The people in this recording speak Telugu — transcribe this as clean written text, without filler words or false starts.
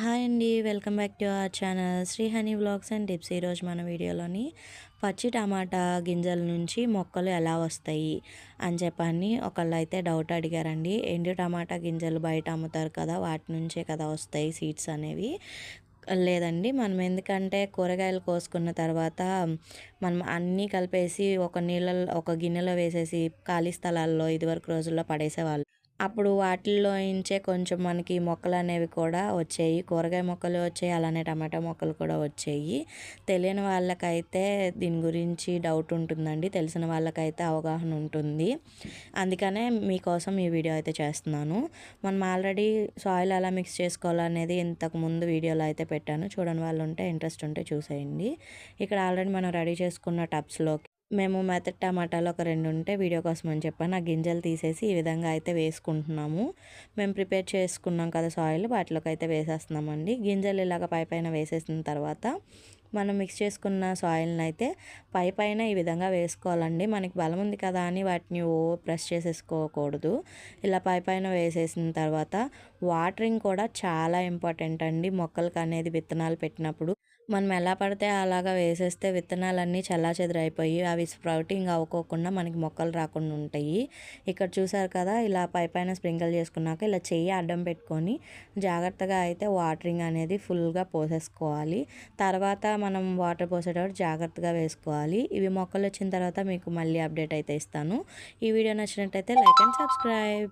హాయ్ అండి. Welcome back to our channel Sri honey vlogs and tips. ఈరోజు మన వీడియోలోని పచ్చి టమాటా గింజల నుంచి మొక్కలు ఎలా వస్తాయి అని చెప్పని ఒకళ్ళైతే డౌట్ అడిగారండి. ఎండు టమాటా గింజలు బయట అమ్ముతారు కదా, వాటి నుంచే కదా వస్తాయి సీడ్స్ అనేవి. లేదండి, మనం ఎందుకంటే కూరగాయలు కోసుకున్న తర్వాత మనం అన్నీ కలిపేసి ఒక గిన్నెలో వేసేసి ఖాళీ స్థలాల్లో ఇదివరకు రోజుల్లో పడేసేవాళ్ళు. అప్పుడు వాటిల్లో నుంచే కొంచెం మనకి మొక్కలనేవి కూడా వచ్చాయి. కూరగాయ మొక్కలు వచ్చాయి, అలానే టమాటా మొక్కలు కూడా వచ్చాయి. తెలియని వాళ్ళకైతే దీని గురించి డౌట్ ఉంటుందండి, తెలిసిన వాళ్ళకైతే అవగాహన ఉంటుంది. అందుకనే మీకోసం ఈ వీడియో అయితే చేస్తున్నాను. మనం ఆల్రెడీ సాయిల్ ఎలా మిక్స్ చేసుకోవాలనేది ఇంతకుముందు వీడియోలో అయితే పెట్టాను. చూడని వాళ్ళు ఉంటే ఇంట్రెస్ట్ ఉంటే చూసేయండి. ఇక్కడ ఆల్రెడీ మనం రెడీ చేసుకున్న టబ్స్లోకి మేము మెత్తటి టమాటాలు ఒక 2 ఉంటే వీడియో కోసం అని చెప్పాను. ఆ గింజలు తీసేసి ఈ విధంగా అయితే వేసుకుంటున్నాము. మేము ప్రిపేర్ చేసుకున్నాం కదా సాయిల్, వాటిలోకి అయితే వేసేస్తున్నామండి. గింజలు ఇలాగ పైన వేసేసిన తర్వాత మనం మిక్స్ చేసుకున్న సాయిల్ని అయితే పైన ఈ విధంగా వేసుకోవాలండి. మనకి బలం ఉంది కదా అని వాటిని ప్రెస్ చేసేసుకోకూడదు. ఇలా పైన వేసేసిన తర్వాత వాటరింగ్ కూడా చాలా ఇంపార్టెంట్ అండి. మొక్కలకి అనేది విత్తనాలు పెట్టినప్పుడు మనం ఎలా పడితే అలాగా వేసేస్తే విత్తనాలన్నీ చెల్లాచెదరైపోయి అవి స్ప్రౌటింగ్ అవ్వకోకుండా మనకి మొక్కలు రాకుండా ఉంటాయి. ఇక్కడ చూసారు కదా, ఇలా పైన స్ప్రింకిల్ చేసుకున్నాక ఇలా చెయ్యి అడ్డం పెట్టుకొని జాగ్రత్తగా అయితే వాటరింగ్ అనేది ఫుల్గా పోసేసుకోవాలి. తర్వాత మనం వాటర్ పోసేటప్పుడు జాగ్రత్తగా వేసుకోవాలి. ఇవి మొక్కలు వచ్చిన తర్వాత మీకు మళ్ళీ అప్డేట్ అయితే ఇస్తాను. ఈ వీడియో నచ్చినట్టయితే లైక్ అండ్ సబ్స్క్రైబ్.